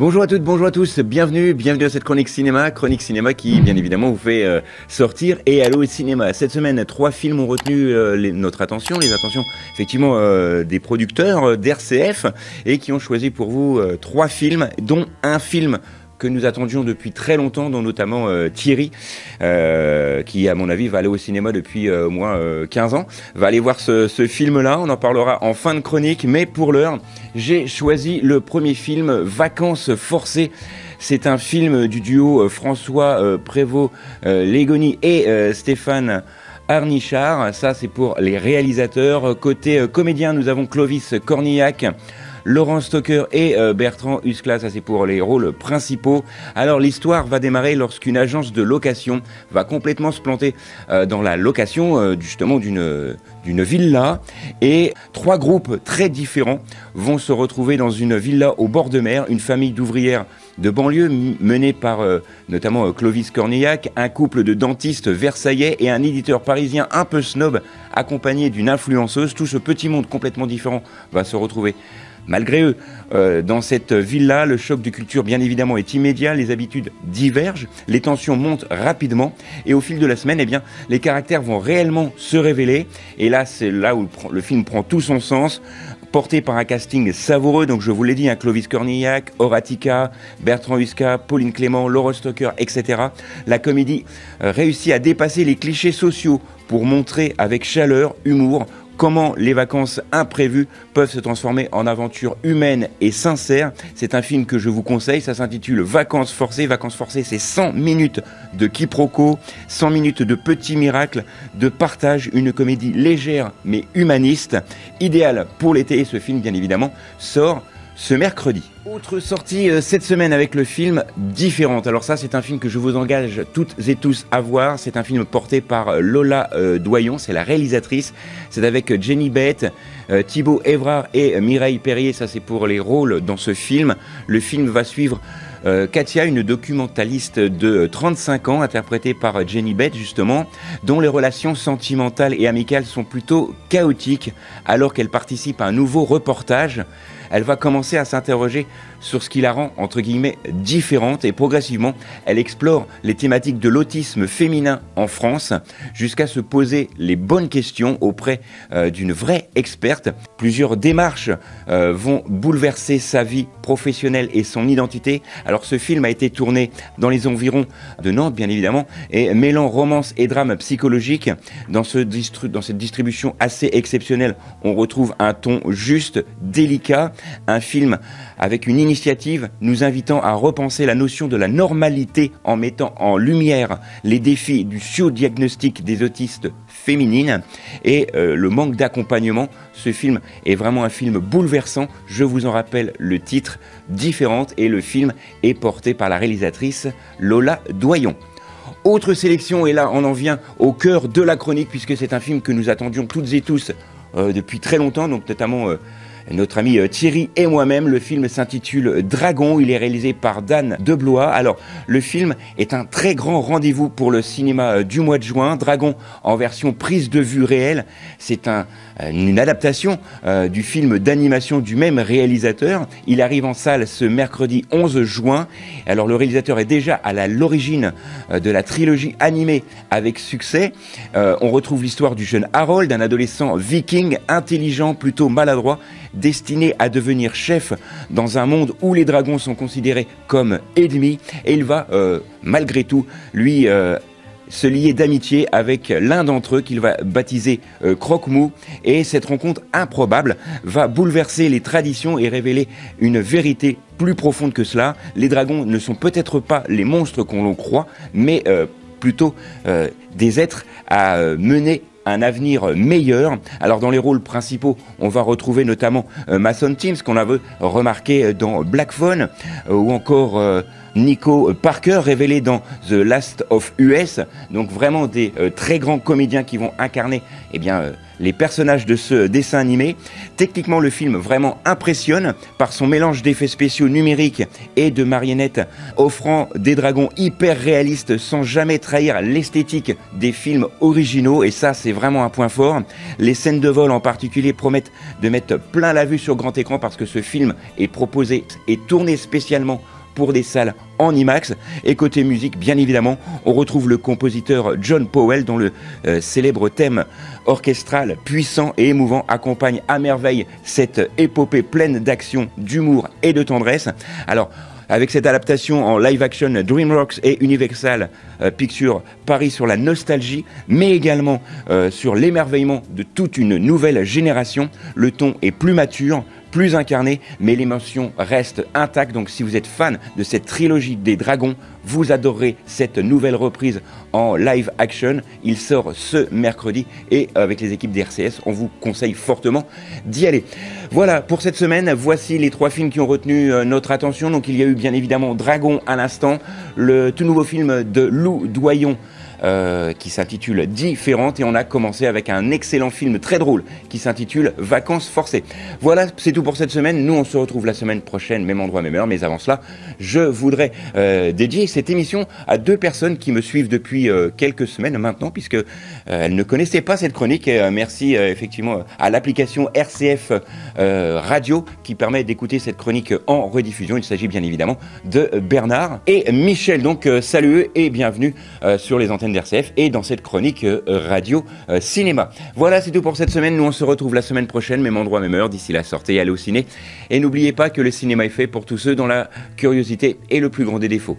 Bonjour à toutes, bonjour à tous, bienvenue à cette chronique cinéma qui bien évidemment vous fait sortir et aller au cinéma. Cette semaine, 3 films ont retenu notre attention, les attentions effectivement des producteurs d'RCF et qui ont choisi pour vous 3 films, dont un film que nous attendions depuis très longtemps, dont notamment Thierry, qui à mon avis va aller au cinéma depuis au moins 15 ans, va aller voir ce film-là, on en parlera en fin de chronique, mais pour l'heure, j'ai choisi le premier film, Vacances forcées. C'est un film du duo François Prévost-Légony et Stéphane Harnichard. Ça, c'est pour les réalisateurs. Côté comédien, nous avons Clovis Cornillac, Laurent Stocker et Bertrand Huskla, ça c'est pour les rôles principaux. Alors l'histoire va démarrer lorsqu'une agence de location va complètement se planter dans la location justement d'une villa, et 3 groupes très différents vont se retrouver dans une villa au bord de mer, une famille d'ouvrières de banlieue menée par notamment Clovis Cornillac, un couple de dentistes versaillais et un éditeur parisien un peu snob accompagné d'une influenceuse. Tout ce petit monde complètement différent va se retrouver malgré eux dans cette villa. Le choc de culture bien évidemment est immédiat, les habitudes divergent, les tensions montent rapidement et au fil de la semaine, eh bien, les caractères vont réellement se révéler, et là c'est là où le film prend tout son sens. Porté par un casting savoureux, donc je vous l'ai dit, Clovis Cornillac, Horatica, Bertrand Huskla, Pauline Clément, Laurent Stocker, etc. La comédie réussit à dépasser les clichés sociaux pour montrer avec chaleur, humour, comment les vacances imprévues peuvent se transformer en aventures humaines et sincères. C'est un film que je vous conseille, ça s'intitule Vacances forcées. Vacances forcées, c'est 100 minutes de quiproquo, 100 minutes de petits miracles, de partage, une comédie légère mais humaniste, idéale pour l'été, et ce film bien évidemment sort ce mercredi. Autre sortie cette semaine avec le film Différente. Alors ça, c'est un film que je vous engage toutes et tous à voir. C'est un film porté par Lola Doyon, c'est la réalisatrice. C'est avec Jenny Bette, Thibaut Évrard et Mireille Perrier. Ça, c'est pour les rôles dans ce film. Le film va suivre Katia, une documentaliste de 35 ans, interprétée par Jenny Bette justement, dont les relations sentimentales et amicales sont plutôt chaotiques alors qu'elle participe à un nouveau reportage. Elle va commencer à s'interroger sur ce qui la rend, entre guillemets, différente, et progressivement, elle explore les thématiques de l'autisme féminin en France, jusqu'à se poser les bonnes questions auprès d'une vraie experte. Plusieurs démarches vont bouleverser sa vie professionnelle et son identité. Alors ce film a été tourné dans les environs de Nantes, bien évidemment, et mêlant romance et drame psychologique. Dans cette distribution assez exceptionnelle, on retrouve un ton juste, délicat, un film avec une initiative nous invitant à repenser la notion de la normalité en mettant en lumière les défis du surdiagnostic des autistes féminines et le manque d'accompagnement. Ce film est vraiment un film bouleversant. Je vous en rappelle le titre, Différente, et le film est porté par la réalisatrice Lola Doyon. Autre sélection, et là on en vient au cœur de la chronique, puisque c'est un film que nous attendions toutes et tous depuis très longtemps, donc notamment notre ami Thierry et moi-même. Le film s'intitule Dragon, il est réalisé par Dan Deblois. Alors, le film est un très grand rendez-vous pour le cinéma du mois de juin. Dragon en version prise de vue réelle, c'est une adaptation du film d'animation du même réalisateur. Il arrive en salle ce mercredi 11 juin. Alors, le réalisateur est déjà à l'origine de la trilogie animée avec succès. On retrouve l'histoire du jeune Harold, un adolescent viking, intelligent, plutôt maladroit, destiné à devenir chef dans un monde où les dragons sont considérés comme ennemis, et il va malgré tout lui se lier d'amitié avec l'un d'entre eux qu'il va baptiser Croque-Mou, et cette rencontre improbable va bouleverser les traditions et révéler une vérité plus profonde que cela. Les dragons ne sont peut-être pas les monstres qu'on l'on croit, mais plutôt des êtres à mener un avenir meilleur. Alors dans les rôles principaux, on va retrouver notamment Mason Teams, qu'on avait remarqué dans Black Phone, ou encore Nico Parker, révélé dans The Last of Us. Donc vraiment des très grands comédiens qui vont incarner les personnages de ce dessin animé. Techniquement, le film vraiment impressionne par son mélange d'effets spéciaux numériques et de marionnettes, offrant des dragons hyper réalistes sans jamais trahir l'esthétique des films originaux. Et ça, c'est vraiment un point fort. Les scènes de vol en particulier promettent de mettre plein la vue sur grand écran parce que ce film est proposé et tourné spécialement pour des salles en IMAX. Et côté musique, bien évidemment, on retrouve le compositeur John Powell dont le célèbre thème orchestral puissant et émouvant accompagne à merveille cette épopée pleine d'action, d'humour et de tendresse. Alors, avec cette adaptation en live-action, DreamWorks et Universal Pictures parient sur la nostalgie, mais également sur l'émerveillement de toute une nouvelle génération. Le ton est plus mature, plus incarné, mais l'émotion reste intacte. Donc si vous êtes fan de cette trilogie des dragons, vous adorerez cette nouvelle reprise en live action. Il sort ce mercredi et avec les équipes d'RCS, on vous conseille fortement d'y aller. Voilà pour cette semaine, voici les 3 films qui ont retenu notre attention. Donc il y a eu bien évidemment Dragon à l'instant, le tout nouveau film de Lou Doyon, qui s'intitule Différente, et on a commencé avec un excellent film très drôle qui s'intitule Vacances forcées. Voilà, c'est tout pour cette semaine. Nous on se retrouve la semaine prochaine, même endroit, même heure, mais avant cela, je voudrais dédier cette émission à 2 personnes qui me suivent depuis quelques semaines maintenant, puisque elles ne connaissaient pas cette chronique, et merci effectivement à l'application RCF Radio qui permet d'écouter cette chronique en rediffusion. Il s'agit bien évidemment de Bernard et Michel. Donc salut et bienvenue sur les antennes d'RCF et dans cette chronique radio cinéma. Voilà, c'est tout pour cette semaine. Nous on se retrouve la semaine prochaine, même endroit, même heure. D'ici là, sortez, allez au ciné et n'oubliez pas que le cinéma est fait pour tous ceux dont la curiosité est le plus grand des défauts.